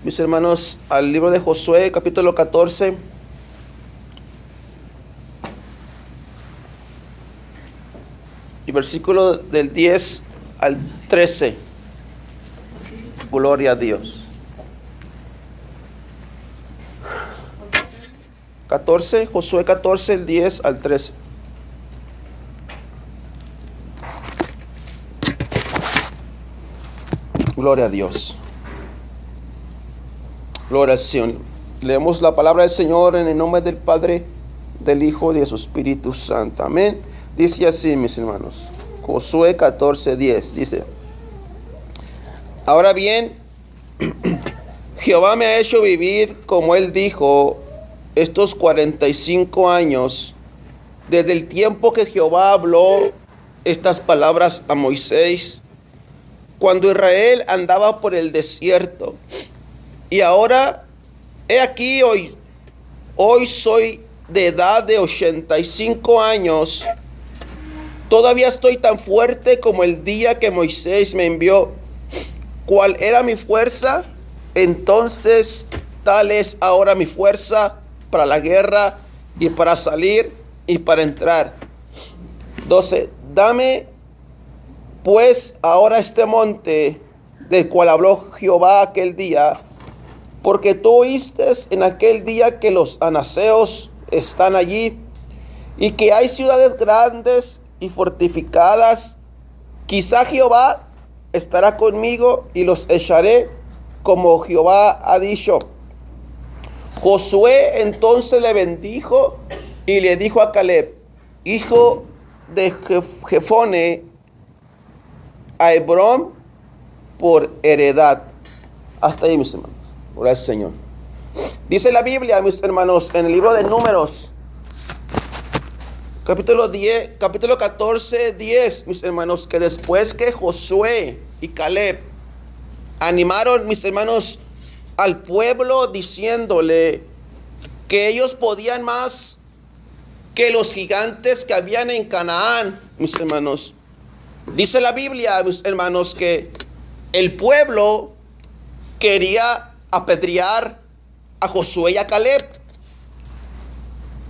mis hermanos, al libro de Josué, capítulo 14. Y versículo del 10 al 13. Gloria a Dios. 14, Josué 14, el 10 al 13. Gloria a Dios. Gloria al Señor. Leemos la palabra del Señor en el nombre del Padre, del Hijo y de su Espíritu Santo. Amén. Dice así, mis hermanos. Josué 14, 10. Dice: Ahora bien, Jehová me ha hecho vivir, como él dijo, estos 45 años, desde el tiempo que Jehová habló estas palabras a Moisés, cuando Israel andaba por el desierto. Y ahora, he aquí, hoy soy de edad de 85 años. Todavía estoy tan fuerte como el día que Moisés me envió. ¿Cuál era mi fuerza? Entonces, tal es ahora mi fuerza para la guerra y para salir y para entrar. 12. Dame pues ahora este monte del cual habló Jehová aquel día, porque tú oíste en aquel día que los anaseos están allí y que hay ciudades grandes y fortificadas. Quizá Jehová estará conmigo y los echaré, como Jehová ha dicho. Josué entonces le bendijo y le dijo a Caleb, hijo de Jefone, a Hebrón por heredad. Hasta ahí, mis hermanos. Gracias, Señor. Dice la Biblia, mis hermanos, en el libro de Números, capítulo 14, 10, mis hermanos, que después que Josué y Caleb animaron, mis hermanos, al pueblo diciéndole que ellos podían más que los gigantes que habían en Canaán, mis hermanos. Dice la Biblia, mis hermanos, que el pueblo quería apedrear a Josué y a Caleb.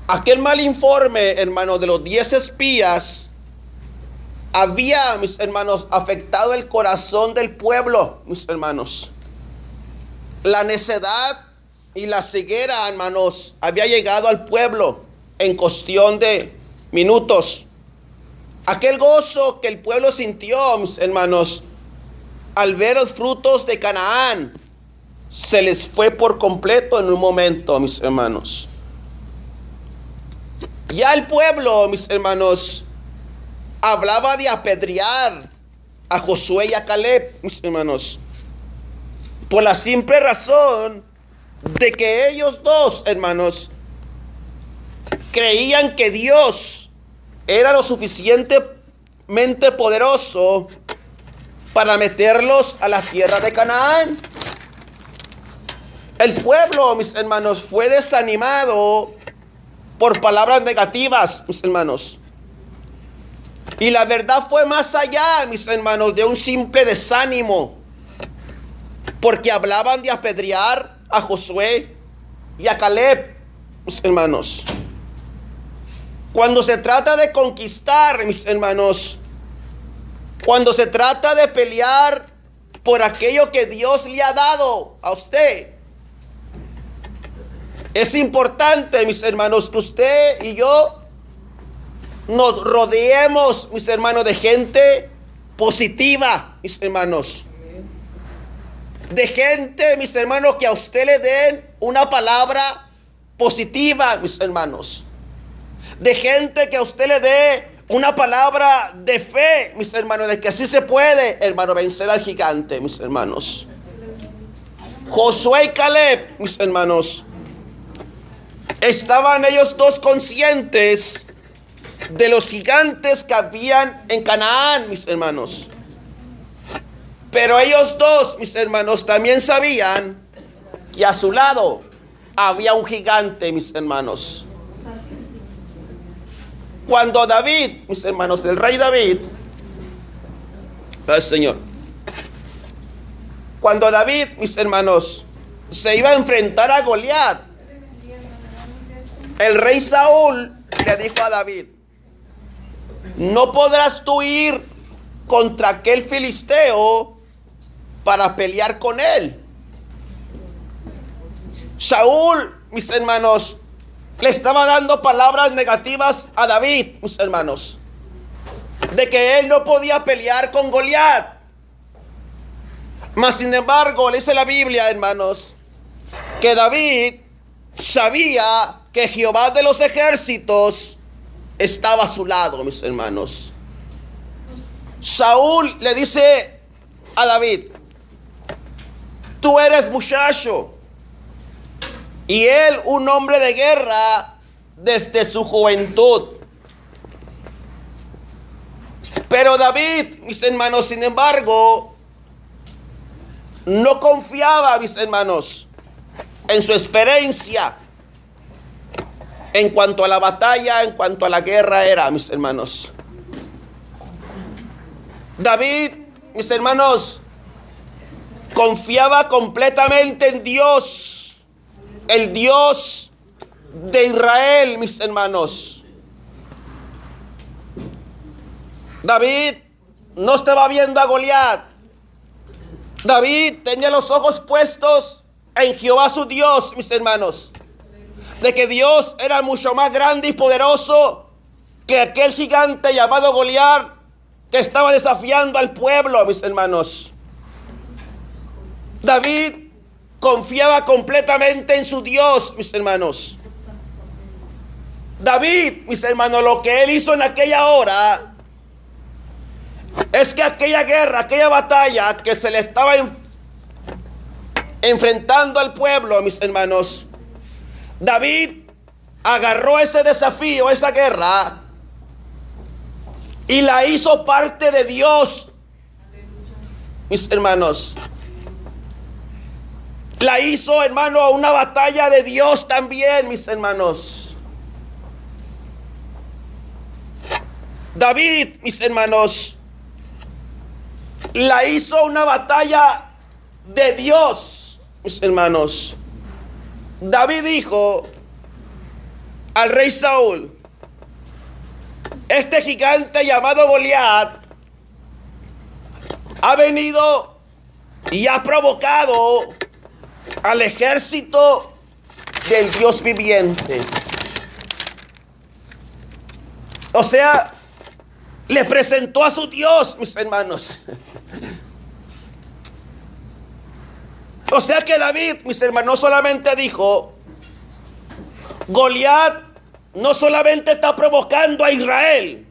Aquel mal informe, hermano, de los 10 espías había, mis hermanos, afectado el corazón del pueblo, mis hermanos. La necedad y la ceguera, hermanos, había llegado al pueblo en cuestión de minutos. Aquel gozo que el pueblo sintió, mis hermanos, al ver los frutos de Canaán, se les fue por completo en un momento, mis hermanos. Ya el pueblo, mis hermanos, hablaba de apedrear a Josué y a Caleb, mis hermanos, por la simple razón de que ellos dos, hermanos, creían que Dios era lo suficientemente poderoso para meterlos a la tierra de Canaán. El pueblo, mis hermanos, fue desanimado por palabras negativas, mis hermanos. Y la verdad fue más allá, mis hermanos, de un simple desánimo, porque hablaban de apedrear a Josué y a Caleb, mis hermanos. Cuando se trata de conquistar, mis hermanos, cuando se trata de pelear por aquello que Dios le ha dado a usted, es importante, mis hermanos, que usted y yo nos rodeemos, mis hermanos, de gente positiva, mis hermanos. De gente, mis hermanos, que a usted le den una palabra positiva, mis hermanos. De gente que a usted le dé una palabra de fe, mis hermanos, de que así se puede, hermano, vencer al gigante, mis hermanos. Josué y Caleb, mis hermanos, estaban ellos dos conscientes de los gigantes que habían en Canaán, mis hermanos. Pero ellos dos, mis hermanos, también sabían que a su lado había un gigante, mis hermanos. Cuando David, mis hermanos, el rey David, al Señor, cuando David, mis hermanos, se iba a enfrentar a Goliat, el rey Saúl le dijo a David: no podrás tú ir contra aquel filisteo para pelear con él. Saúl, mis hermanos, le estaba dando palabras negativas a David, mis hermanos, de que él no podía pelear con Goliat. Mas sin embargo, dice la Biblia, hermanos, que David sabía que Jehová de los ejércitos estaba a su lado, mis hermanos. Saúl le dice a David: tú eres muchacho, y él un hombre de guerra desde su juventud. Pero David, mis hermanos, sin embargo, no confiaba, mis hermanos, en su experiencia en cuanto a la batalla, en cuanto a la guerra era, mis hermanos. David, mis hermanos, confiaba completamente en Dios, el Dios de Israel, mis hermanos. David no estaba viendo a Goliat. David tenía los ojos puestos en Jehová su Dios, mis hermanos, de que Dios era mucho más grande y poderoso que aquel gigante llamado Goliat que estaba desafiando al pueblo, mis hermanos. David confiaba completamente en su Dios, mis hermanos. David, mis hermanos, lo que él hizo en aquella hora es que aquella guerra, aquella batalla que se le estaba enfrentando al pueblo, mis hermanos, David agarró ese desafío, esa guerra, y la hizo parte de Dios, mis hermanos. La hizo, hermano, una batalla de Dios también, mis hermanos. David, mis hermanos, la hizo una batalla de Dios, mis hermanos. David dijo al rey Saúl: este gigante llamado Goliat ha venido y ha provocado al ejército del Dios viviente. O sea, le presentó a su Dios, mis hermanos. O sea que David, mis hermanos, no solamente dijo: Goliat no solamente está provocando a Israel,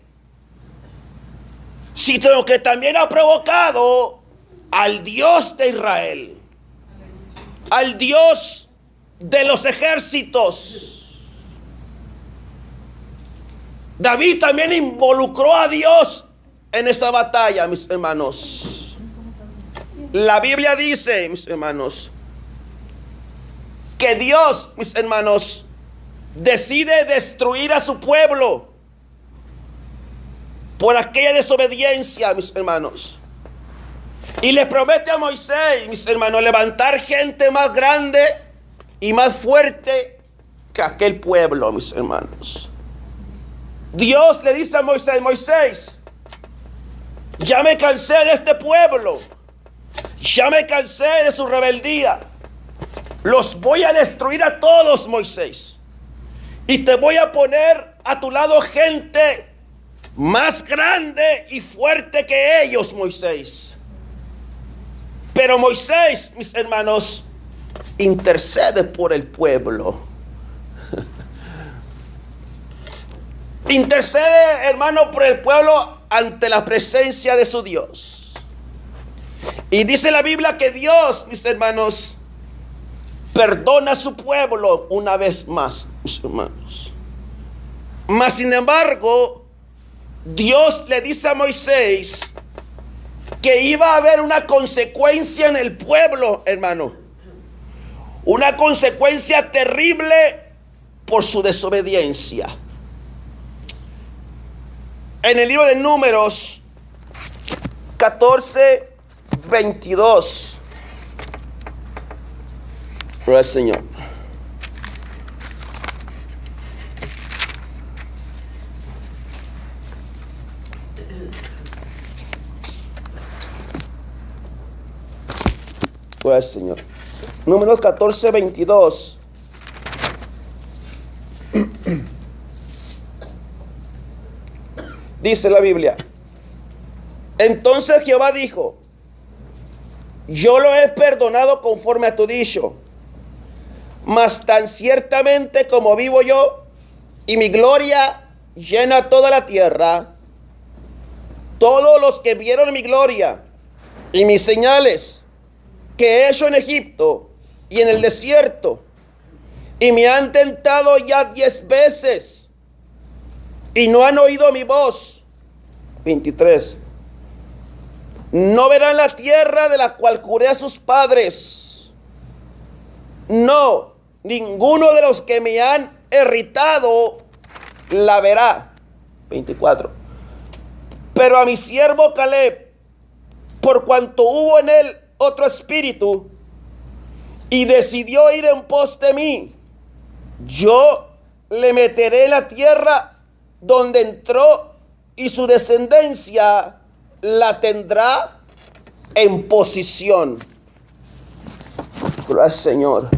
sino que también ha provocado al Dios de Israel, al Dios de los ejércitos. David también involucró a Dios en esa batalla, mis hermanos. La Biblia dice, mis hermanos, que Dios, mis hermanos, decide destruir a su pueblo por aquella desobediencia, mis hermanos. Y le promete a Moisés, mis hermanos, levantar gente más grande y más fuerte que aquel pueblo, mis hermanos. Dios le dice a Moisés: Moisés, ya me cansé de este pueblo, ya me cansé de su rebeldía. Los voy a destruir a todos, Moisés, y te voy a poner a tu lado gente más grande y fuerte que ellos, Moisés. Pero Moisés, mis hermanos, intercede por el pueblo. Intercede, hermano, por el pueblo ante la presencia de su Dios. Y dice la Biblia que Dios, mis hermanos, perdona a su pueblo una vez más, mis hermanos. Mas sin embargo, Dios le dice a Moisés que iba a haber una consecuencia en el pueblo, hermano. Una consecuencia terrible por su desobediencia. En el libro de Números 14, 22. Gloria al Señor. Gloria al Señor. Números 14, 22. Dice la Biblia: entonces Jehová dijo: yo lo he perdonado conforme a tu dicho, mas tan ciertamente como vivo yo y mi gloria llena toda la tierra, todos los que vieron mi gloria y mis señales que he hecho en Egipto y en el desierto, y me han tentado ya 10 veces y no han oído mi voz. 23. No verán la tierra de la cual juré a sus padres. No, ninguno de los que me han irritado la verá. 24. Pero a mi siervo Caleb, por cuanto hubo en él otro espíritu y decidió ir en pos de mí, yo le meteré en la tierra donde entró, y su descendencia la tendrá en posesión. Gracias, Señor.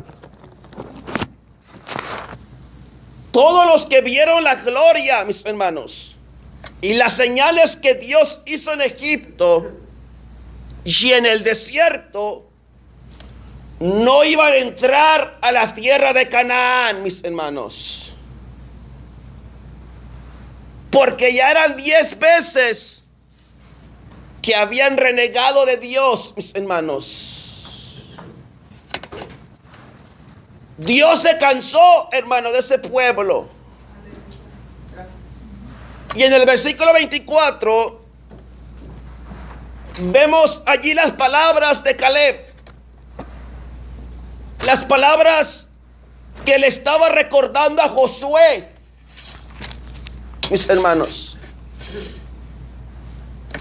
Todos los que vieron la gloria, mis hermanos, y las señales que Dios hizo en Egipto y en el desierto, no iban a entrar a la tierra de Canaán, mis hermanos. Porque ya eran 10 veces que habían renegado de Dios, mis hermanos. Dios se cansó, hermano, de ese pueblo. Y en el versículo 24 vemos allí las palabras de Caleb, las palabras que le estaba recordando a Josué, mis hermanos.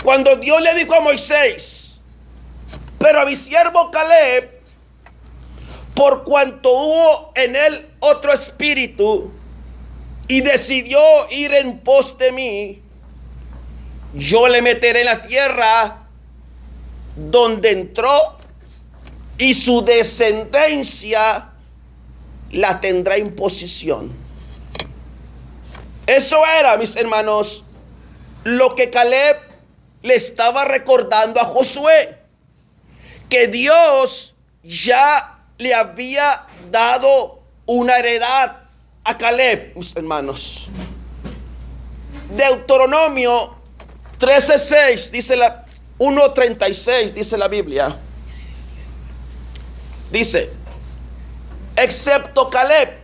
Cuando Dios le dijo a Moisés: pero a mi siervo Caleb, por cuanto hubo en él otro espíritu y decidió ir en pos de mí, yo le meteré en la tierra donde entró, y su descendencia la tendrá en posesión. Eso era, mis hermanos, lo que Caleb le estaba recordando a Josué, que Dios ya le había dado una heredad a Caleb, mis hermanos. Deuteronomio 13:6 dice 1:36 dice la Biblia. Dice: excepto Caleb,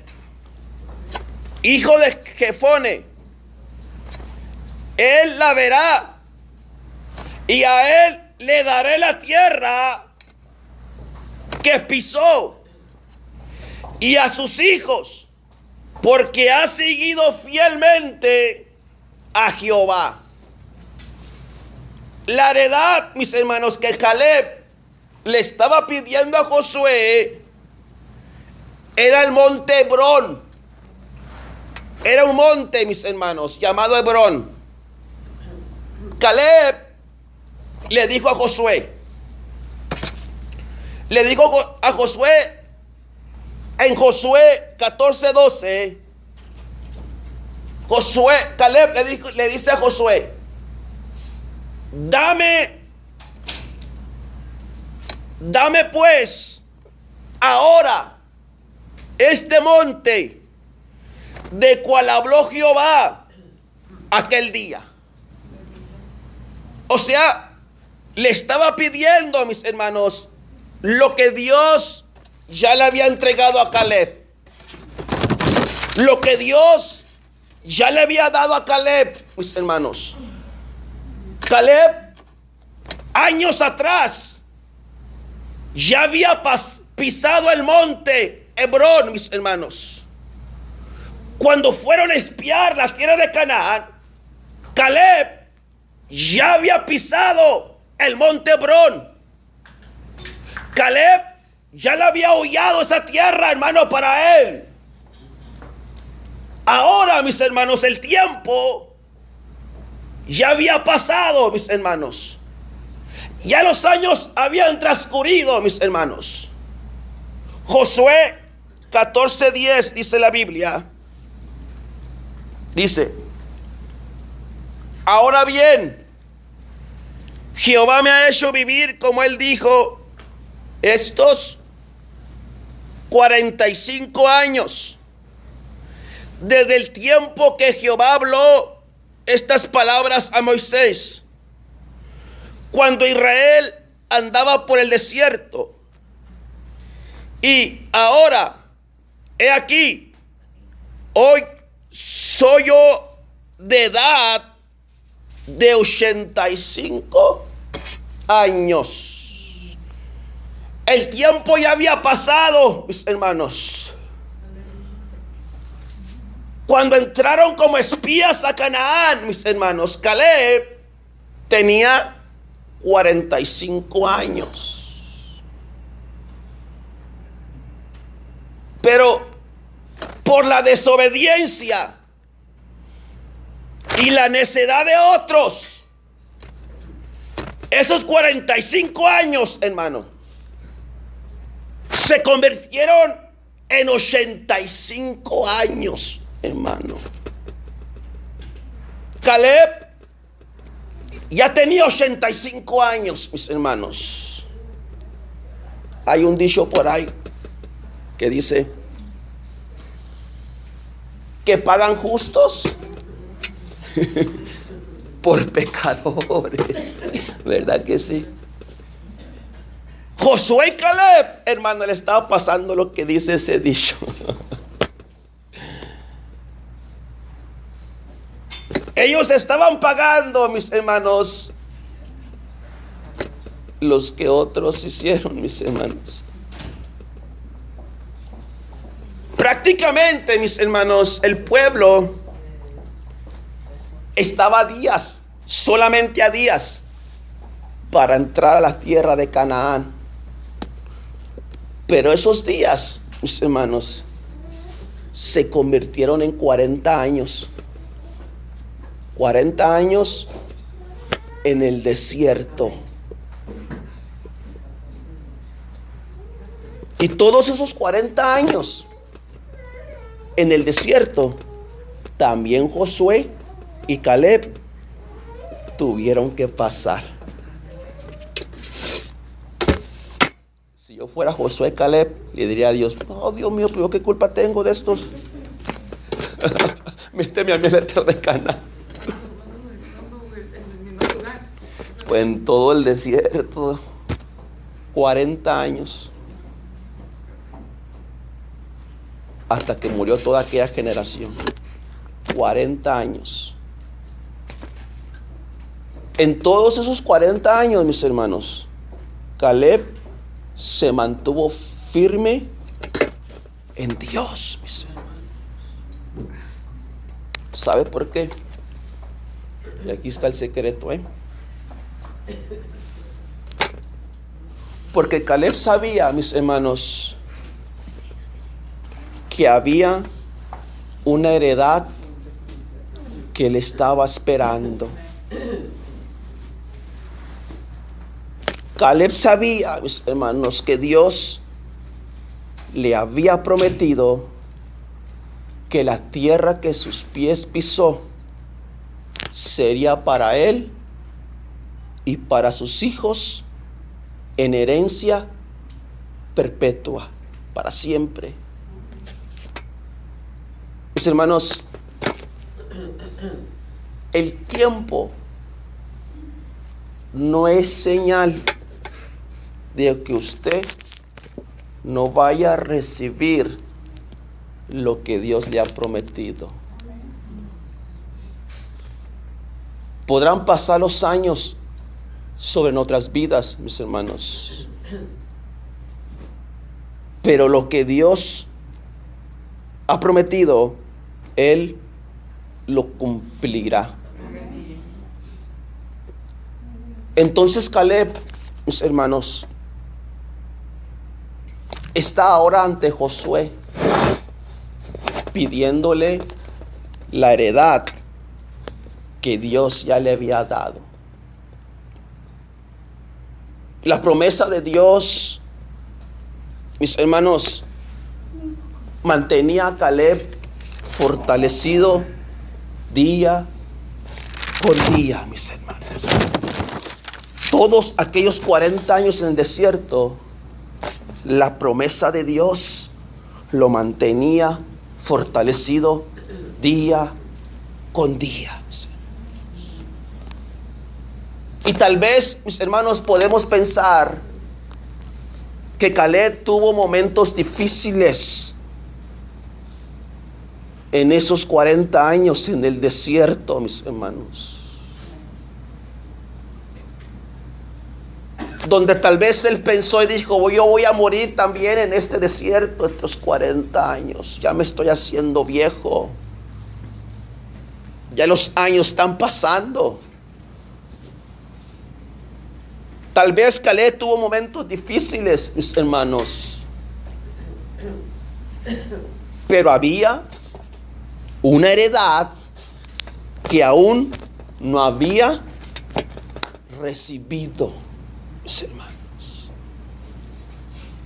hijo de Jefone, él la verá, y a él le daré la tierra que pisó, y a sus hijos, porque ha seguido fielmente a Jehová. La heredad, mis hermanos, que Caleb le estaba pidiendo a Josué era el monte Hebrón. Era un monte, mis hermanos, llamado Hebrón. Caleb le dijo a Josué, en Josué 14:12, Caleb le dice a Josué: dame pues ahora este monte de cual habló Jehová aquel día. O sea, le estaba pidiendo, mis hermanos, lo que Dios ya le había entregado a Caleb. Lo que Dios ya le había dado a Caleb, mis hermanos. Caleb, años atrás, ya había pisado el monte Hebrón, mis hermanos. Cuando fueron a espiar la tierra de Canaán, Caleb ya había pisado el monte Hebrón. Caleb ya le había hollado esa tierra, hermano, para él. Ahora, mis hermanos, el tiempo ya había pasado, mis hermanos. Ya los años habían transcurrido, mis hermanos. Josué 14:10 dice la Biblia. Dice: ahora bien, Jehová me ha hecho vivir, como él dijo, estos 45 años, desde el tiempo que Jehová habló estas palabras a Moisés, cuando Israel andaba por el desierto. Y ahora, he aquí, hoy soy yo de edad de 85 años. El tiempo ya había pasado, mis hermanos. Cuando entraron como espías a Canaán, mis hermanos, Caleb tenía 45 años. Pero por la desobediencia y la necedad de otros, esos 45 años, hermano, se convirtieron en 85 años, hermano. Caleb ya tenía 85 años, mis hermanos. Hay un dicho por ahí que dice que pagan justos por pecadores. ¿Verdad que sí? Josué y Caleb, hermano, le estaba pasando lo que dice ese dicho. Ellos estaban pagando, mis hermanos, los que otros hicieron, mis hermanos. Prácticamente, mis hermanos, el pueblo estaba a días, solamente a días, para entrar a la tierra de Canaán. Pero esos días, mis hermanos, se convirtieron en 40 años. 40 años en el desierto. Y todos esos 40 años en el desierto, también Josué y Caleb tuvieron que pasar. Si yo fuera Josué y Caleb, le diría a Dios: oh, Dios mío, pero ¿qué culpa tengo de estos? Méteme a mí en la tierra de Canaán. Pues en todo el desierto, 40 años, hasta que murió toda aquella generación. 40 años. En todos esos 40 años, mis hermanos, Caleb se mantuvo firme en Dios, mis hermanos. ¿Sabe por qué? Y aquí está el secreto, Porque Caleb sabía, mis hermanos, que había una heredad que le estaba esperando. Caleb sabía, mis hermanos, que Dios le había prometido que la tierra que sus pies pisó sería para él y para sus hijos en herencia perpetua, para siempre. Mis hermanos, el tiempo no es señal de que usted no vaya a recibir lo que Dios le ha prometido. Podrán pasar los años sobre nuestras vidas, mis hermanos, pero lo que Dios ha prometido, Él lo cumplirá. Entonces Caleb, mis hermanos, está ahora ante Josué, pidiéndole la heredad que Dios ya le había dado. La promesa de Dios, mis hermanos, mantenía a Caleb fortalecido día con día, mis hermanos. Todos aquellos 40 años en el desierto, la promesa de Dios lo mantenía fortalecido día con día. Y tal vez, mis hermanos, podemos pensar que Caleb tuvo momentos difíciles en esos 40 años en el desierto, mis hermanos. Donde tal vez él pensó y dijo, yo voy a morir también en este desierto estos 40 años. Ya me estoy haciendo viejo. Ya los años están pasando. Tal vez Caleb tuvo momentos difíciles, mis hermanos. Pero había una heredad que aún no había recibido, mis hermanos.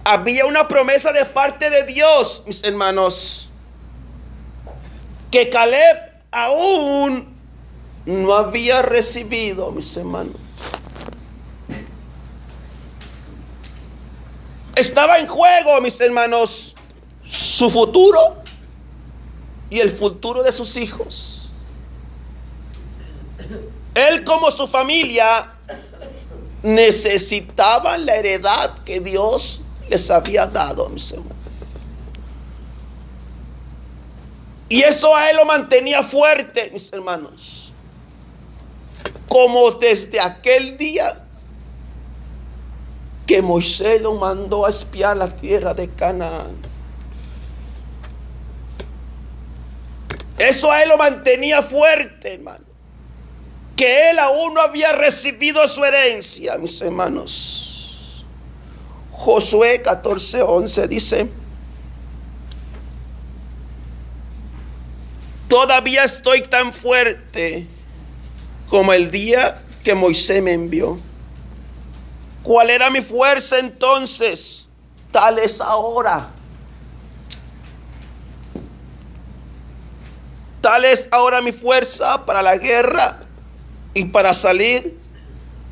Había una promesa de parte de Dios, mis hermanos, que Caleb aún no había recibido, mis hermanos. Estaba en juego, mis hermanos, su futuro y el futuro de sus hijos. Él como su familia necesitaban la heredad que Dios les había dado, mis hermanos. Y eso a él lo mantenía fuerte, mis hermanos. Como desde aquel día que Moisés lo mandó a espiar la tierra de Canaán. Eso a él lo mantenía fuerte, hermano. Que él aún no había recibido su herencia, mis hermanos. Josué 14:11 dice: todavía estoy tan fuerte como el día que Moisés me envió. ¿Cuál era mi fuerza entonces? Tal es ahora. Tal es ahora mi fuerza para la guerra y para salir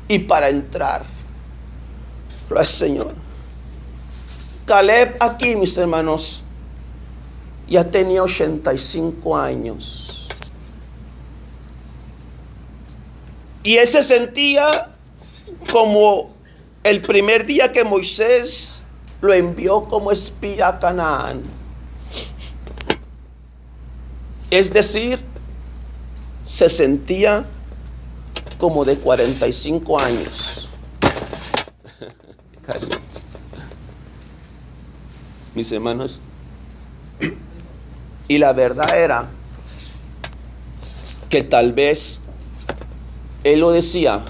y para entrar. Gracias, Señor. Caleb aquí, mis hermanos, ya tenía 85 años. Y él se sentía como el primer día que Moisés lo envió como espía a Canaán. Es decir, se sentía como de 45 años. Mis hermanos, y la verdad era que tal vez él lo decía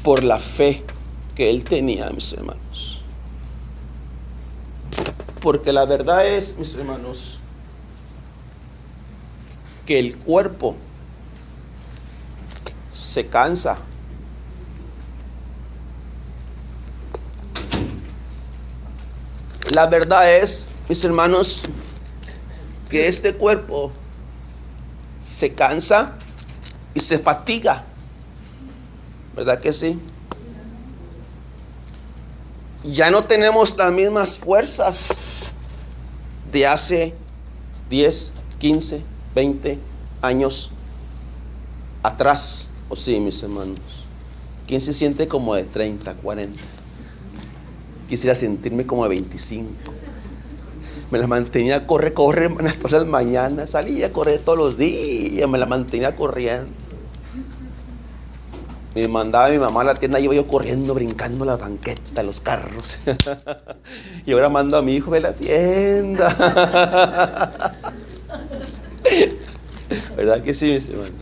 por la fe que él tenía, mis hermanos. Porque la verdad es, mis hermanos, que el cuerpo se cansa. La verdad es, mis hermanos, que este cuerpo se cansa y se fatiga. ¿Verdad que sí? Ya no tenemos las mismas fuerzas de hace 10, 15, 20 años atrás. ¿O sí, mis hermanos? ¿Quién se siente como de 30, 40? Quisiera sentirme como de 25. Me la mantenía corre todas las mañanas. Salía a correr todos los días. Me la mantenía corriendo. Me mandaba mi mamá a la tienda, iba yo corriendo, brincando la banqueta, los carros. Y ahora mando a mi hijo a la tienda. ¿Verdad que sí, mis hermanos?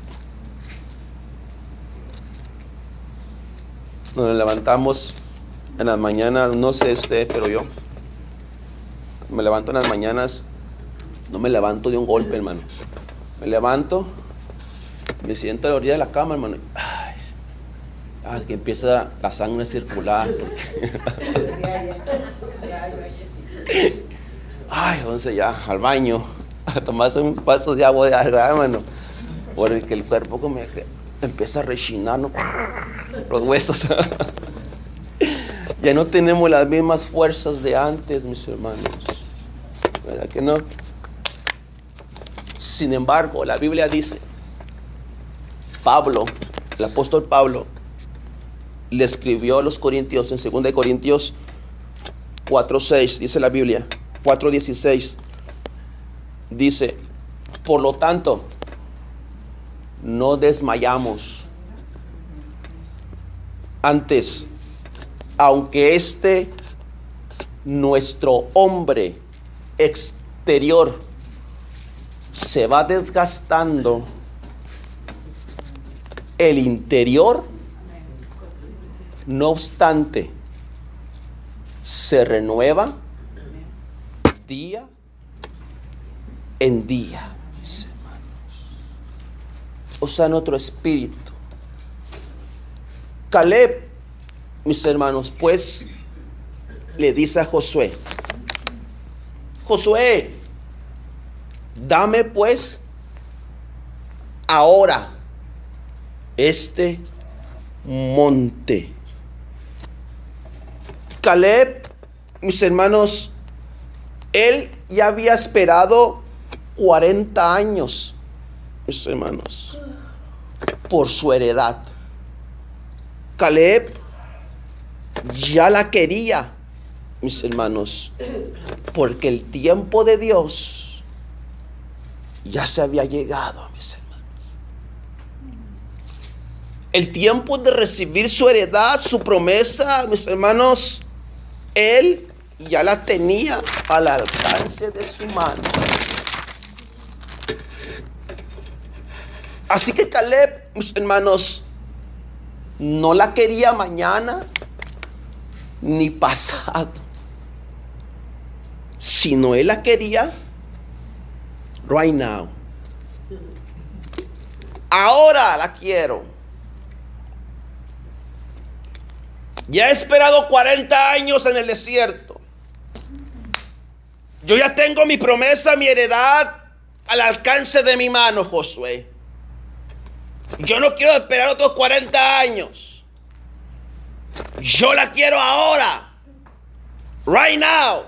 Nos levantamos en las mañanas, no sé usted, pero yo Me levanto en las mañanas, no me levanto de un golpe, hermano. Me levanto, me siento a la orilla de la cama, hermano. Que empieza la sangre a circular. Entonces ya, al baño, a tomarse un vaso de agua de algo, hermano. Porque el cuerpo como que empieza a rechinar, ¿no? Los huesos. Ya no tenemos las mismas fuerzas de antes, mis hermanos. ¿Verdad que no? Sin embargo, la Biblia dice, Pablo, el apóstol Pablo, le escribió a los Corintios en 2 Corintios 4:6, dice la Biblia, 4:16, dice, por lo tanto, no desmayamos. Antes, aunque nuestro hombre exterior se va desgastando, el interior, no obstante, se renueva día en día, mis hermanos. O sea, nuestro espíritu. Caleb, mis hermanos, pues le dice a Josué, Josué, dame pues ahora este monte. Caleb, mis hermanos, él ya había esperado 40 años, mis hermanos, por su heredad. Caleb ya la quería, mis hermanos, porque el tiempo de Dios ya se había llegado, mis hermanos. El tiempo de recibir su heredad, su promesa, mis hermanos, él ya la tenía al alcance de su mano. Así que Caleb, mis hermanos, no la quería mañana ni pasado, sino él la quería right now. Ahora la quiero. Ya he esperado 40 años en el desierto. Yo ya tengo mi promesa, mi heredad al alcance de mi mano, Josué. Yo no quiero esperar otros 40 años. Yo la quiero ahora. Right now.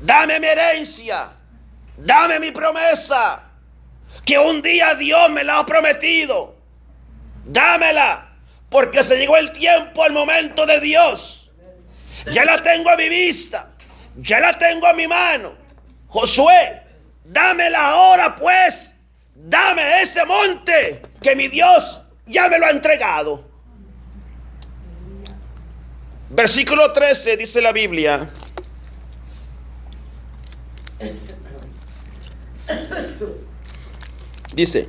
Dame mi herencia. Dame mi promesa. Que un día Dios me la ha prometido. Dámela. Porque se llegó el tiempo, el momento de Dios. Ya la tengo a mi vista. Ya la tengo a mi mano. Josué, dámela ahora pues. Dame ese monte que mi Dios ya me lo ha entregado. Versículo 13 dice la Biblia. Dice,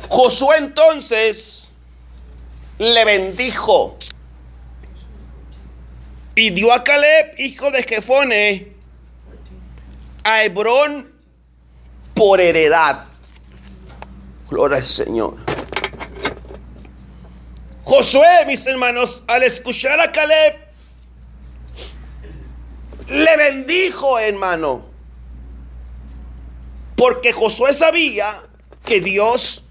Josué entonces le bendijo y dio a Caleb, hijo de Jefone, a Hebrón por heredad. Gloria al Señor. Josué, mis hermanos, al escuchar a Caleb, le bendijo, hermano, porque Josué sabía que Dios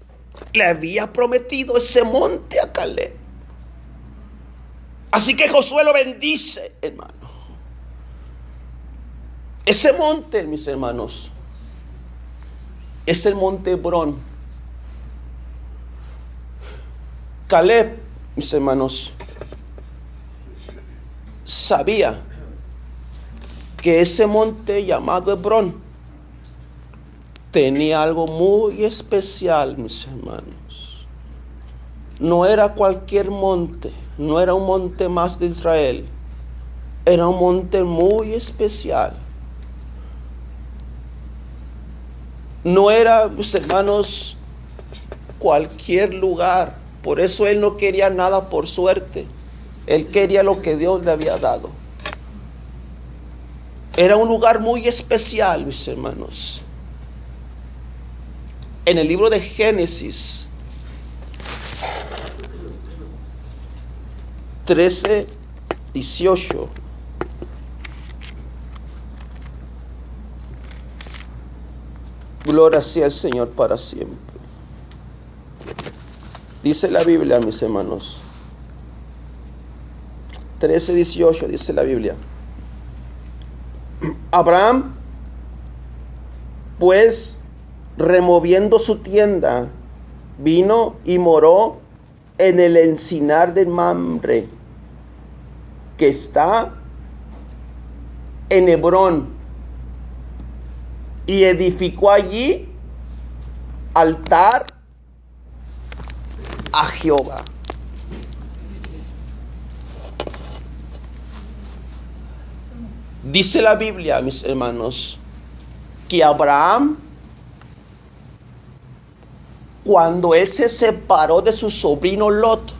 le había prometido ese monte a Caleb. Así que Josué lo bendice, hermano. Ese monte, mis hermanos, es el monte Hebrón. Caleb, mis hermanos, sabía que ese monte llamado Hebrón tenía algo muy especial, mis hermanos. No era cualquier monte, no era un monte más de Israel. Era un monte muy especial. No era, mis hermanos, cualquier lugar. Por eso él no quería nada por suerte. Él quería lo que Dios le había dado. Era un lugar muy especial, mis hermanos. En el libro de Génesis 13:18. Gloria sea el Señor para siempre. Dice la Biblia, mis hermanos. 13:18 dice la Biblia. Abraham, pues, removiendo su tienda, vino y moró en el encinar de Mamre, que está en Hebrón, y edificó allí altar a Jehová. Dice la Biblia, mis hermanos, que Abraham, cuando él se separó de su sobrino Lot,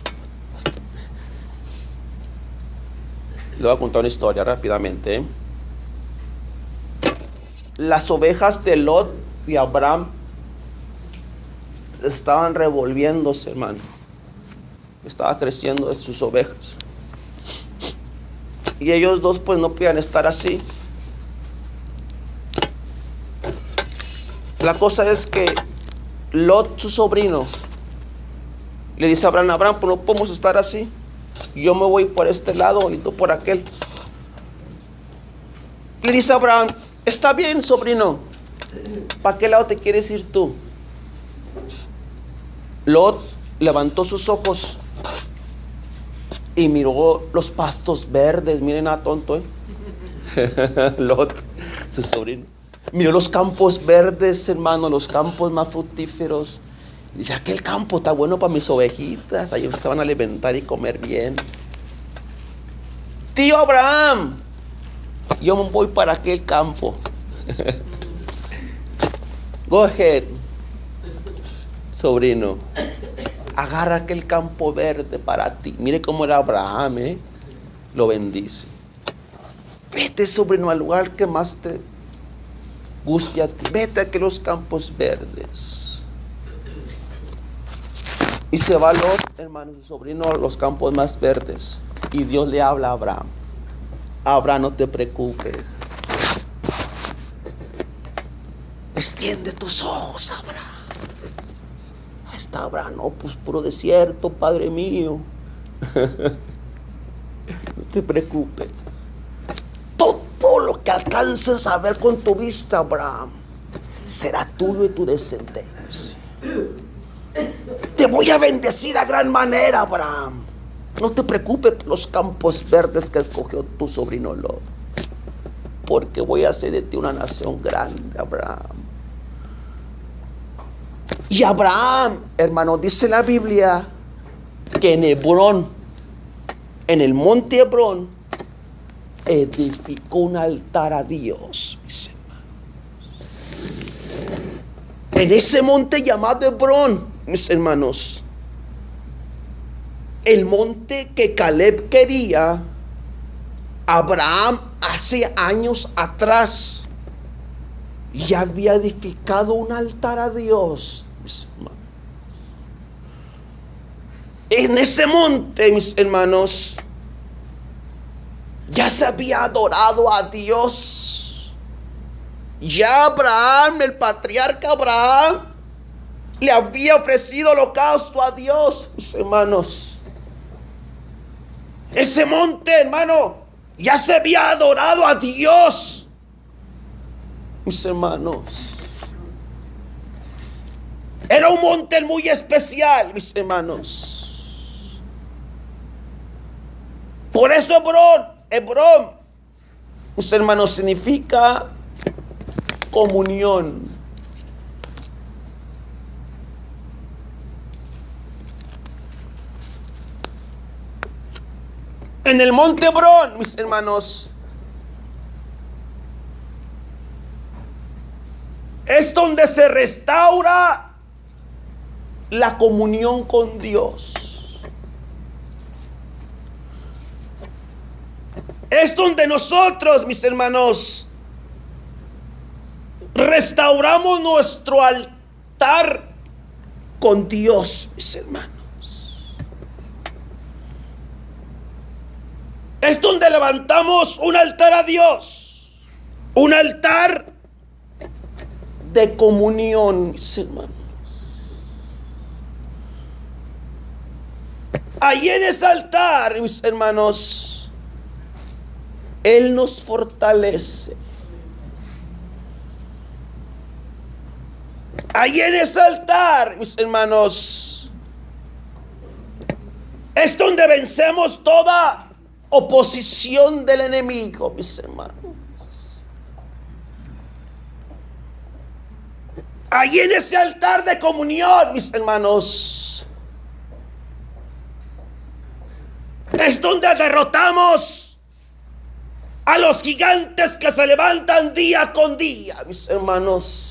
le voy a contar una historia rápidamente, ¿eh? Las ovejas de Lot y Abraham estaban revolviéndose, hermano. Estaba creciendo de sus ovejas. Y ellos dos pues no podían estar así. La cosa es que Lot, su sobrino, le dice a Abraham, pues no podemos estar así. Yo me voy por este lado y tú por aquel. Le dice a Abraham, está bien, sobrino. ¿Para qué lado te quieres ir tú? Lot levantó sus ojos y miró los pastos verdes. Miren a tonto, Lot, su sobrino. Miró los campos verdes, hermano, los campos más fructíferos. Dice, aquel campo está bueno para mis ovejitas. Ahí se van a alimentar y comer bien. Tío Abraham, yo me voy para aquel campo. Go ahead, sobrino. Agarra aquel campo verde para ti. Mire cómo era Abraham, lo bendice. Vete, sobrino, al lugar que más te guste a ti. Vete a aquellos campos verdes. Y se va Lot, hermano, su sobrino, a los campos más verdes. Y Dios le habla a Abraham. Abraham, no te preocupes. Extiende tus ojos, Abraham. Ahí está Abraham, no, pues puro desierto, Padre mío. No te preocupes. Todo lo que alcances a ver con tu vista, Abraham, será tuyo y tu descendencia. Te voy a bendecir a gran manera, Abraham. No te preocupes por los campos verdes que escogió tu sobrino Lot, porque voy a hacer de ti una nación grande, Abraham. Y Abraham, hermano, dice la Biblia que en Hebrón, en el monte Hebrón, edificó un altar a Dios, mis hermanos. En ese monte llamado Hebrón, mis hermanos, el monte que Caleb quería, Abraham hace años atrás ya había edificado un altar a Dios, mis hermanos. En ese monte, mis hermanos, ya se había adorado a Dios. Ya Abraham, el patriarca Abraham, le había ofrecido holocausto a Dios, mis hermanos. Ese monte, hermano, ya se había adorado a Dios, mis hermanos. Era un monte muy especial, mis hermanos. Por eso Hebrón, mis hermanos, significa comunión. En el monte Hebrón, mis hermanos, es donde se restaura la comunión con Dios. Es donde nosotros, mis hermanos, restauramos nuestro altar con Dios, mis hermanos. Es donde levantamos un altar a Dios, un altar de comunión, mis hermanos. Allí en ese altar, mis hermanos, Él nos fortalece. Allí en ese altar, mis hermanos, es donde vencemos toda oposición del enemigo, mis hermanos. Allí en ese altar de comunión, mis hermanos, es donde derrotamos a los gigantes que se levantan día con día, mis hermanos.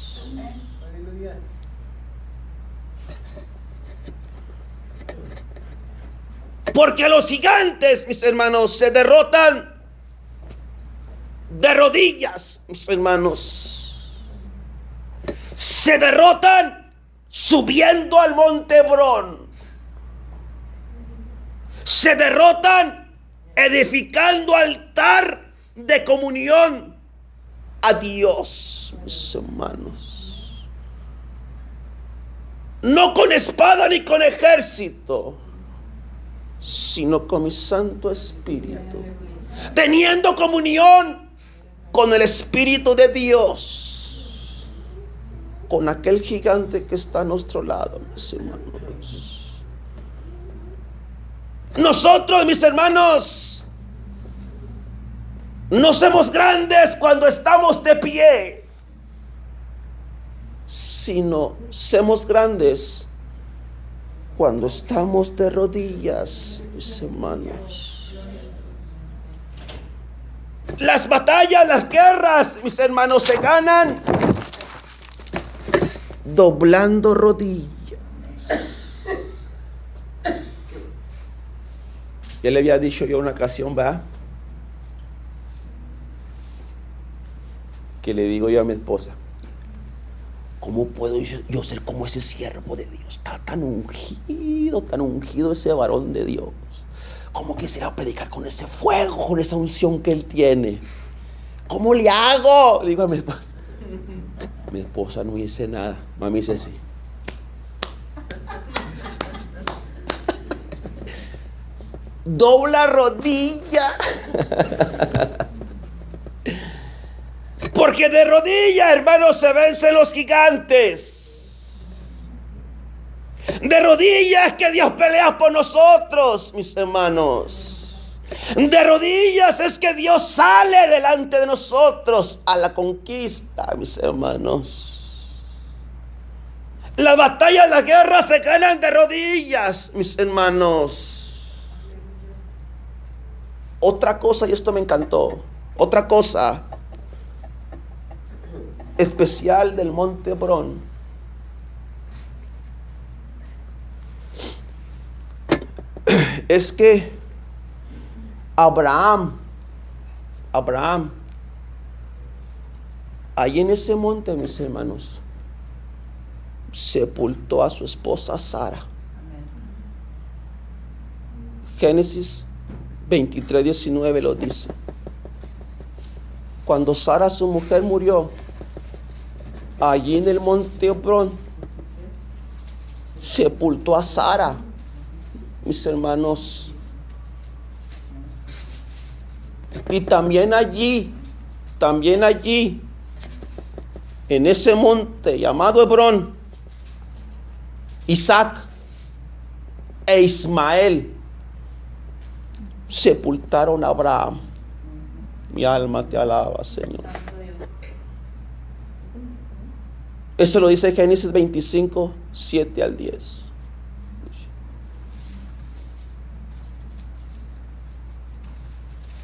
Porque los gigantes, mis hermanos, se derrotan de rodillas, mis hermanos. Se derrotan subiendo al monte Hebrón. Se derrotan edificando altar de comunión a Dios, mis hermanos. No con espada ni con ejército, sino con mi Santo Espíritu, teniendo comunión con el Espíritu de Dios, con aquel gigante que está a nuestro lado, mis hermanos. Nosotros, mis hermanos, no somos grandes cuando estamos de pie, sino somos grandes cuando estamos de rodillas, mis hermanos. Las batallas, las guerras, mis hermanos, se ganan doblando rodillas. Ya le había dicho yo una ocasión, ¿verdad? Que le digo yo a mi esposa: ¿cómo puedo yo ser como ese siervo de Dios? Está tan ungido ese varón de Dios. ¿Cómo quisiera predicar con ese fuego, con esa unción que él tiene? ¿Cómo le hago? Le digo a mi esposa. Mi esposa no dice nada. Mami dice sí. Dobla rodilla. Porque de rodillas, hermanos, se vencen los gigantes. De rodillas que Dios pelea por nosotros, mis hermanos. De rodillas es que Dios sale delante de nosotros a la conquista, mis hermanos. Las batallas, las guerras se ganan de rodillas, mis hermanos. Otra cosa, y esto me encantó, otra cosa especial del monte Hebrón es que Abraham, ahí en ese monte, mis hermanos, sepultó a su esposa Sara. Génesis 23:19 lo dice. Cuando Sara, su mujer, murió, allí en el monte Hebrón, sepultó a Sara, mis hermanos. Y también allí, en ese monte llamado Hebrón, Isaac e Ismael sepultaron a Abraham. Mi alma te alaba, Señor. Eso lo dice Génesis 25, 7 al 10.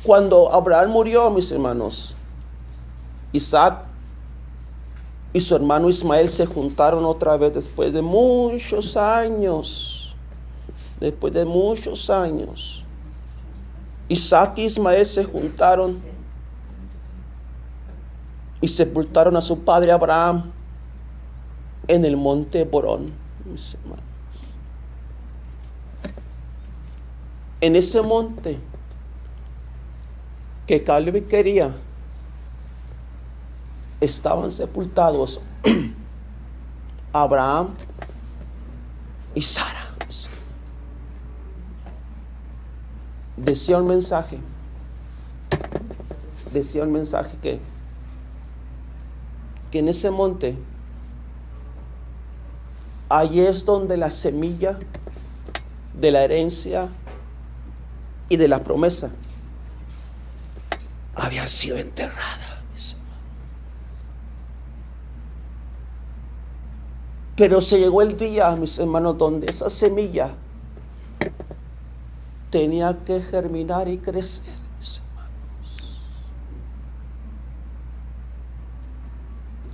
Cuando Abraham murió, mis hermanos, Isaac y su hermano Ismael se juntaron otra vez después de muchos años. Isaac y Ismael se juntaron y sepultaron a su padre Abraham en el monte Borón, mis hermanos. En ese monte que Caleb quería, estaban sepultados Abraham y Sara. Decía un mensaje que en ese monte, allí es donde la semilla de la herencia y de la promesa había sido enterrada. Pero se llegó el día, mis hermanos, donde esa semilla tenía que germinar y crecer, mis hermanos.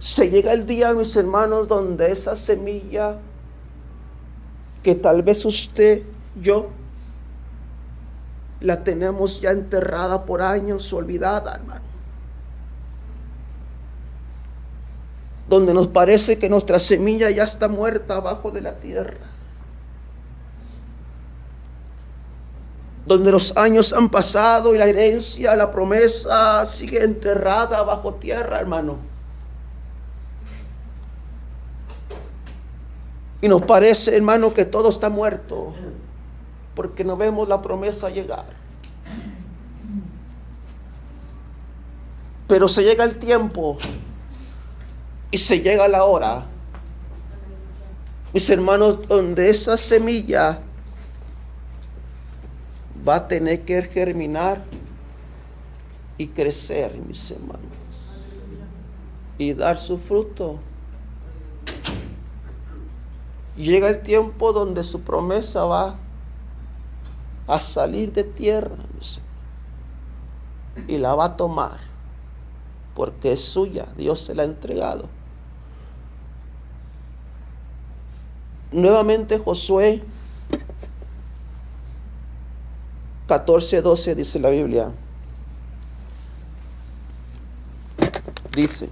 Se llega el día, mis hermanos, donde esa semilla que tal vez usted, yo, la tenemos ya enterrada por años, olvidada, hermano. Donde nos parece que nuestra semilla ya está muerta abajo de la tierra. Donde los años han pasado y la herencia, la promesa sigue enterrada bajo tierra, hermano. Y nos parece, hermano, que todo está muerto, porque no vemos la promesa llegar. Pero se llega el tiempo y se llega la hora, mis hermanos, donde esa semilla va a tener que germinar y crecer, mis hermanos, y dar su fruto. Llega el tiempo donde su promesa va a salir de tierra, mis hermanos, y la va a tomar, porque es suya, Dios se la ha entregado. Nuevamente Josué 14:12 dice la Biblia. Dice: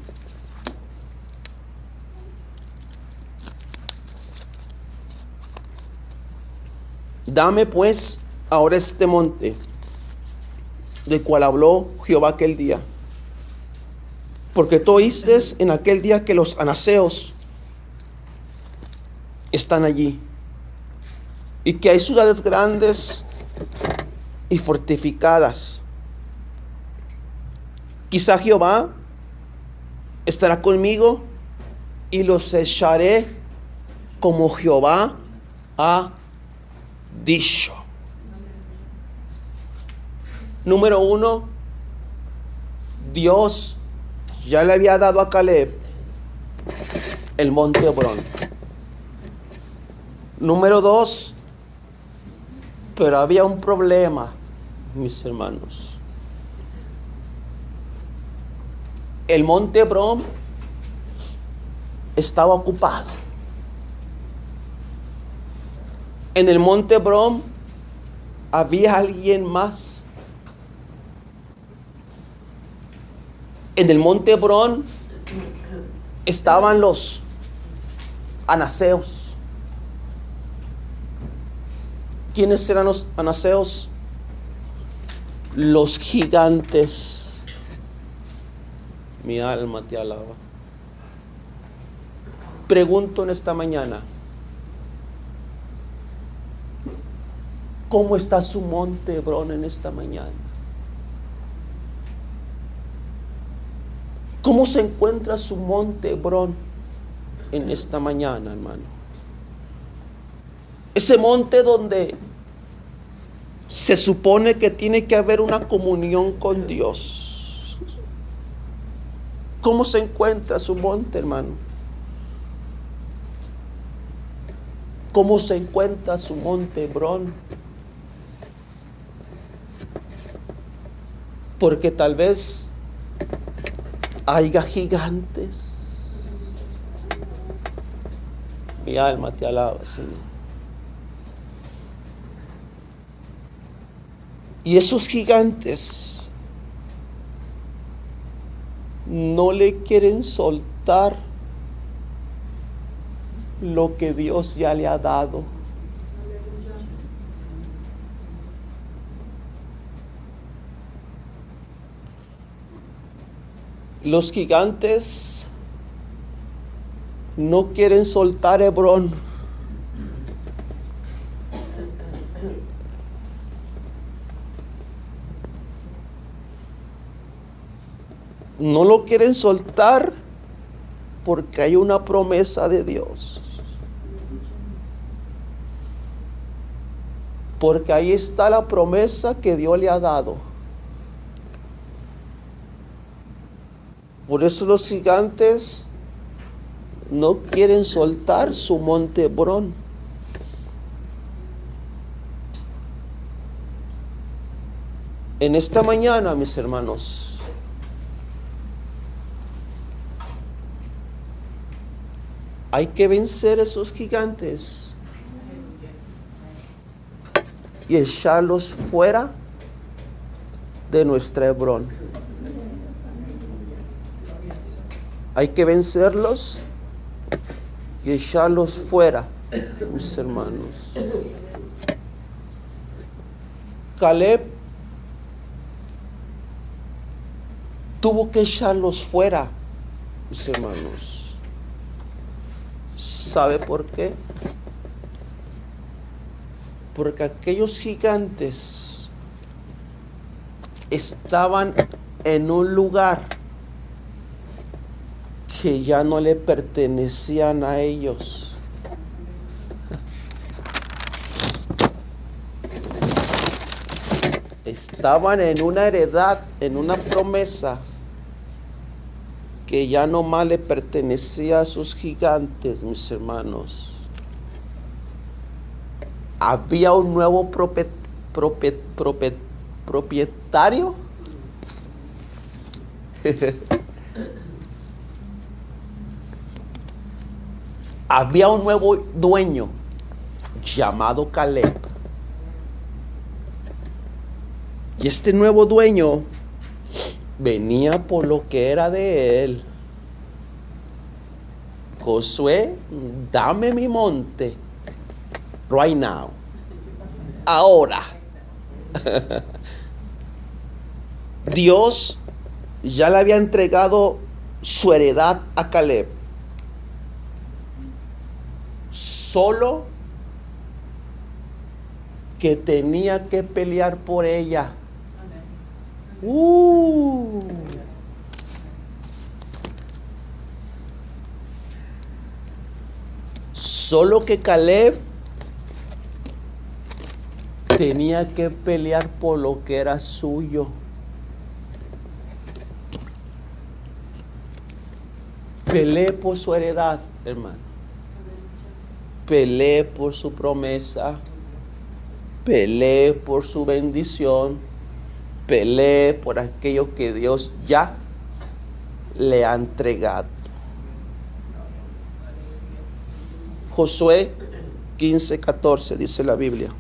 dame pues ahora este monte, del cual habló Jehová aquel día, porque tú oíste en aquel día que los anaseos están allí, y que hay ciudades grandes y fortificadas. Quizá Jehová estará conmigo y los echaré como Jehová ha dicho. Número 1, Dios ya le había dado a Caleb el monte Hebrón. Número 2, pero había un problema, mis hermanos. El monte Hebrón estaba ocupado. En el monte Hebrón había alguien más. En el monte Hebrón estaban los anaseos. ¿Quiénes eran los anaseos? Los gigantes. Mi alma te alaba. Pregunto en esta mañana, ¿cómo está su monte Hebrón en esta mañana? ¿Cómo se encuentra su monte Hebrón en esta mañana, hermano? Ese monte donde se supone que tiene que haber una comunión con Dios. ¿Cómo se encuentra su monte, hermano? ¿Cómo se encuentra su monte Hebrón? Porque tal vez haya gigantes. Mi alma te alaba, Señor. Y esos gigantes no le quieren soltar lo que Dios ya le ha dado. Los gigantes no quieren soltar Hebrón. No lo quieren soltar porque hay una promesa de Dios. Porque ahí está la promesa que Dios le ha dado. Por eso los gigantes no quieren soltar su monte Hebrón. En esta mañana, mis hermanos, hay que vencer esos gigantes y echarlos fuera de nuestra Hebrón. Hay que vencerlos y echarlos fuera, mis hermanos. Caleb tuvo que echarlos fuera, mis hermanos. ¿Sabe por qué? Porque aquellos gigantes estaban en un lugar que ya no le pertenecían a ellos. Estaban en una heredad, en una promesa que ya no más le pertenecía a sus gigantes, mis hermanos. Había un nuevo propietario. Había un nuevo dueño llamado Caleb. Y este nuevo dueño venía por lo que era de él. Josué, dame mi monte. Right now. Ahora. Dios ya le había entregado su heredad a Caleb. Solo que tenía que pelear por ella. Solo que Caleb tenía que pelear por lo que era suyo. Pelee por su heredad, hermano. Pelee por su promesa. Pelee por su bendición. Pelee por aquello que Dios ya le ha entregado. Josué 15:14 dice la Biblia.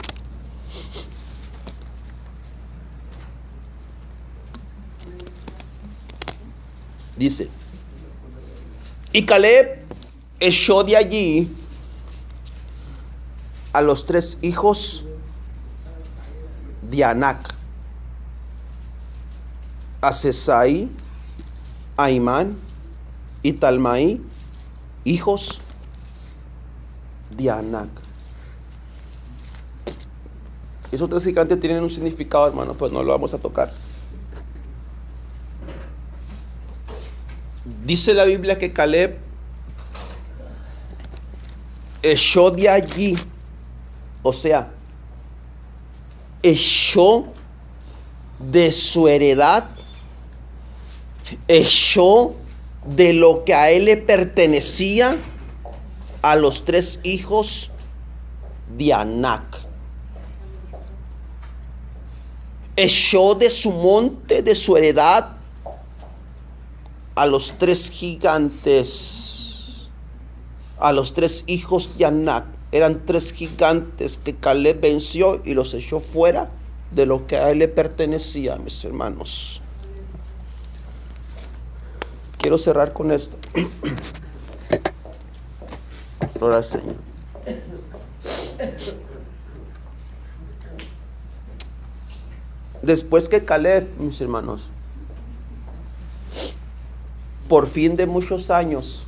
Dice: y Caleb echó de allí a los 3 hijos de Anac, a Sesai, a Imán y Talmai, hijos de Anac. Esos 3 gigantes tienen un significado, hermano, pues no lo vamos a tocar. Dice la Biblia que Caleb echó de allí, o sea, echó de su heredad, echó de lo que a él le pertenecía a los 3 hijos de Anac. Echó de su monte, de su heredad, a los 3 gigantes, a los 3 hijos de Anac. Eran 3 gigantes que Caleb venció y los echó fuera de lo que a él le pertenecía, mis hermanos. Quiero cerrar con esto. Gloria al Señor. Después que Caleb, mis hermanos, por fin de muchos años,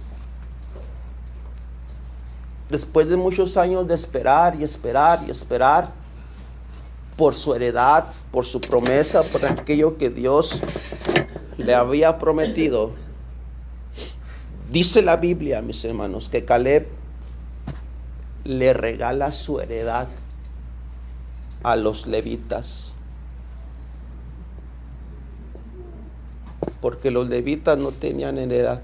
después de muchos años de esperar y esperar y esperar por su heredad, por su promesa, por aquello que Dios le había prometido, dice la Biblia, mis hermanos, que Caleb le regala su heredad a los levitas. Porque los levitas no tenían heredad.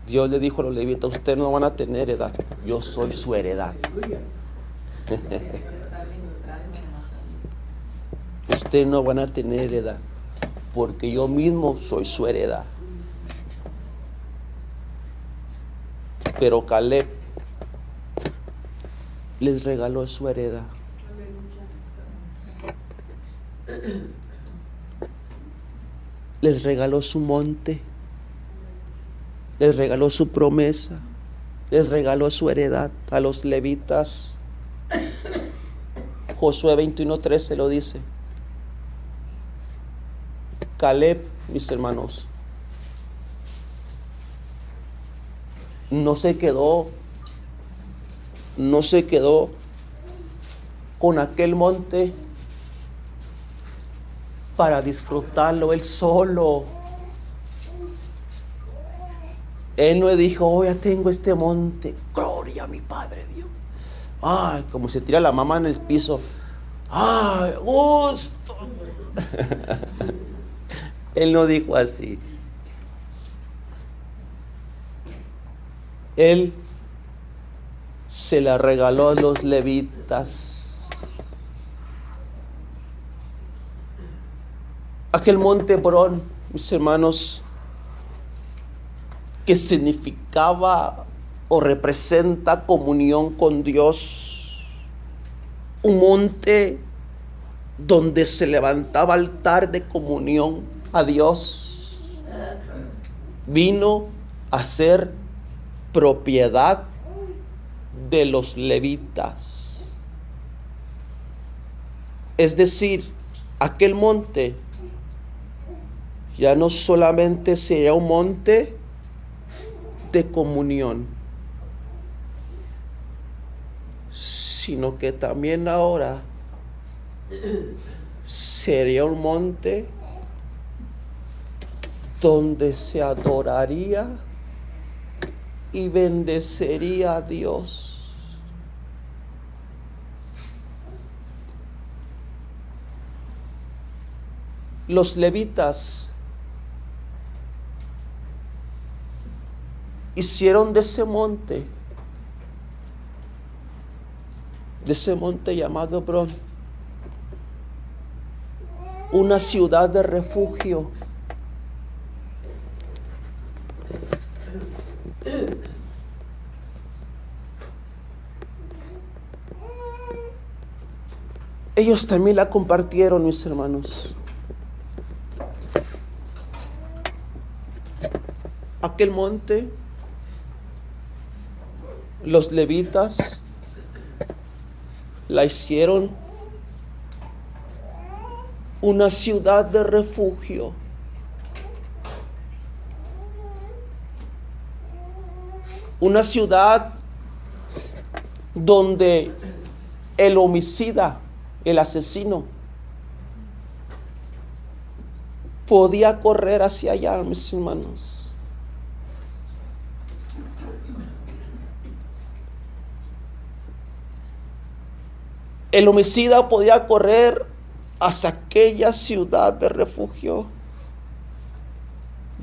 Dios le dijo a los levitas: ustedes no van a tener heredad, yo soy su heredad. Ustedes no van a tener heredad, porque yo mismo soy su heredad. Pero Caleb les regaló su heredad. Les regaló su monte, les regaló su promesa, les regaló su heredad a los levitas. Josué 21:13 lo dice. Caleb, mis hermanos, no se quedó con aquel monte para disfrutarlo él solo. Él no dijo: oh, ya tengo este monte, gloria a mi Padre Dios. Ay, como se tira la mamá en el piso. Ay, gusto. Él no dijo así. Él se la regaló a los levitas. Aquel monte Hebrón, mis hermanos, que significaba o representa comunión con Dios. Un monte donde se levantaba altar de comunión a Dios, vino a ser propiedad de los levitas. Es decir, aquel monte ya no solamente sería un monte de comunión, sino que también ahora sería un monte donde se adoraría y bendecería a Dios. Los levitas hicieron de ese monte llamado Hebrón, una ciudad de refugio. Ellos también la compartieron, mis hermanos. Aquel monte, los levitas la hicieron una ciudad de refugio. Una ciudad donde el homicida, el asesino, podía correr hacia allá, mis hermanos. El homicida podía correr hacia aquella ciudad de refugio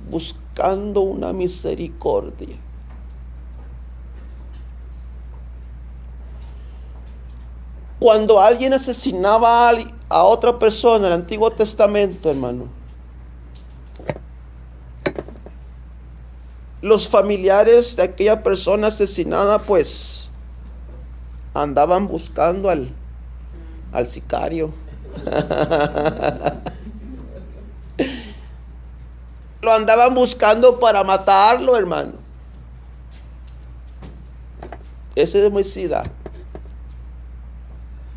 buscando una misericordia. Cuando alguien asesinaba a otra persona en el Antiguo Testamento, hermano, los familiares de aquella persona asesinada pues andaban buscando al sicario. Lo andaban buscando para matarlo, hermano. Ese homicida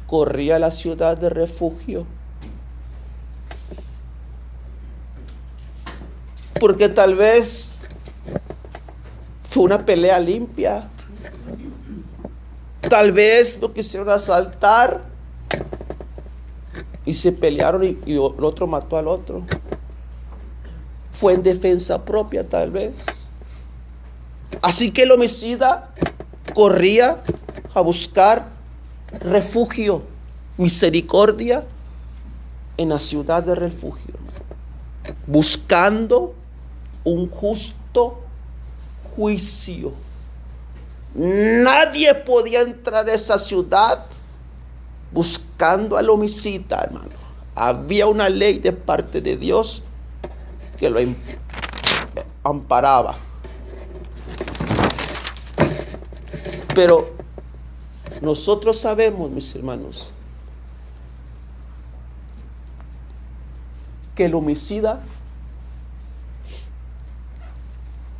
corría a la ciudad de refugio, porque tal vez fue una pelea limpia. Tal vez lo quisieron asaltar y se pelearon y el otro mató al otro. Fue en defensa propia, tal vez. Así que el homicida corría a buscar refugio, misericordia en la ciudad de refugio, buscando un justo juicio. Nadie podía entrar a esa ciudad buscando al homicida, hermano. Había una ley de parte de Dios que lo amparaba. Pero nosotros sabemos, mis hermanos, que el homicida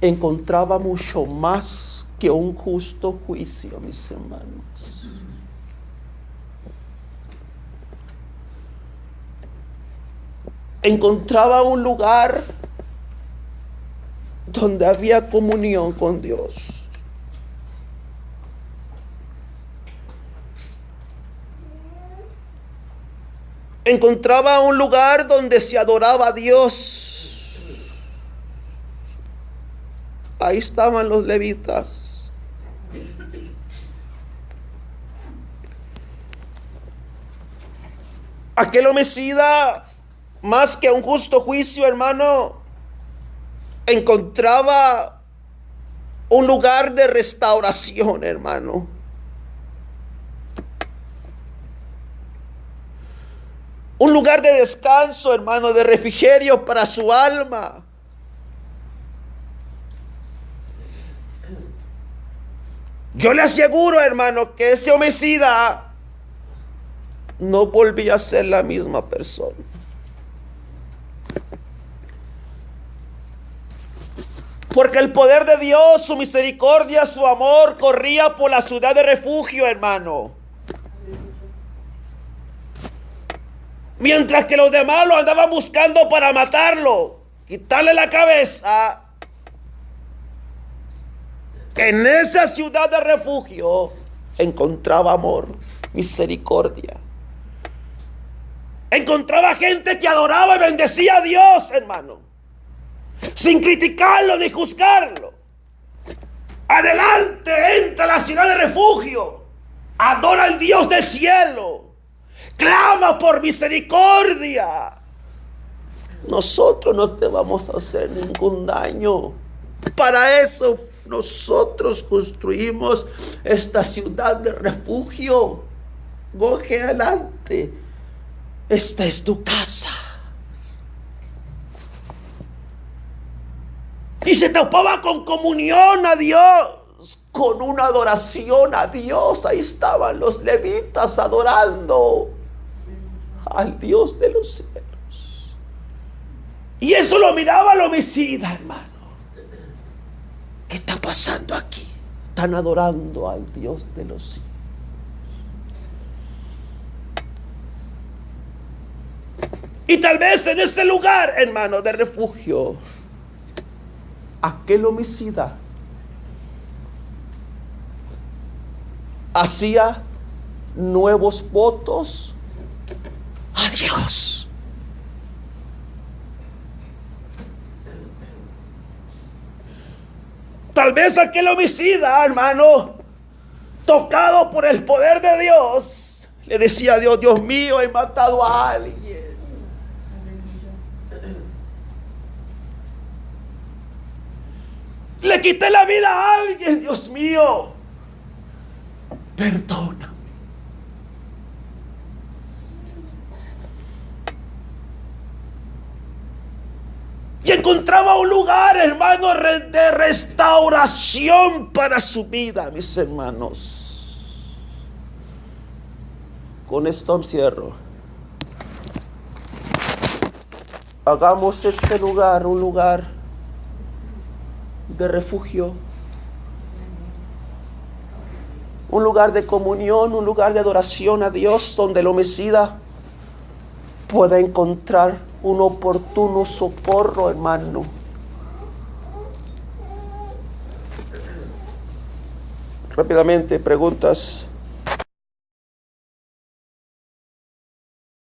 encontraba mucho más que un justo juicio, mis hermanos. Encontraba un lugar donde había comunión con Dios. Encontraba un lugar donde se adoraba a Dios. Ahí estaban los levitas. Aquel homicida, más que un justo juicio, hermano, encontraba un lugar de restauración, hermano. Un lugar de descanso, hermano, de refrigerio para su alma. Yo le aseguro, hermano, que ese homicida no volvía a ser la misma persona. Porque el poder de Dios, su misericordia, su amor corría por la ciudad de refugio, hermano. Mientras que los demás lo andaban buscando para matarlo, quitarle la cabeza. En esa ciudad de refugio encontraba amor, misericordia. Encontraba gente que adoraba y bendecía a Dios, hermano, sin criticarlo ni juzgarlo. Adelante, entra a la ciudad de refugio, adora al Dios del cielo, clama por misericordia. Nosotros no te vamos a hacer ningún daño. Para eso nosotros construimos esta ciudad de refugio. Coge adelante. Esta es tu casa. Y se topaba con comunión a Dios, con una adoración a Dios. Ahí estaban los levitas adorando al Dios de los cielos. Y eso lo miraba el homicida, hermano. ¿Qué está pasando aquí? Están adorando al Dios de los cielos. Y tal vez en ese lugar, hermano, de refugio, aquel homicida hacía nuevos votos a Dios. Tal vez aquel homicida, hermano, tocado por el poder de Dios, le decía a Dios: Dios mío, he matado a alguien. Le quité la vida a alguien, Dios mío, perdóname. Y encontraba un lugar, hermano, de restauración para su vida, mis hermanos. con esto cierro. Hagamos este lugar un lugar de refugio, un lugar de comunión, un lugar de adoración a Dios, donde el homicida pueda encontrar un oportuno socorro, hermano. Rápidamente, preguntas.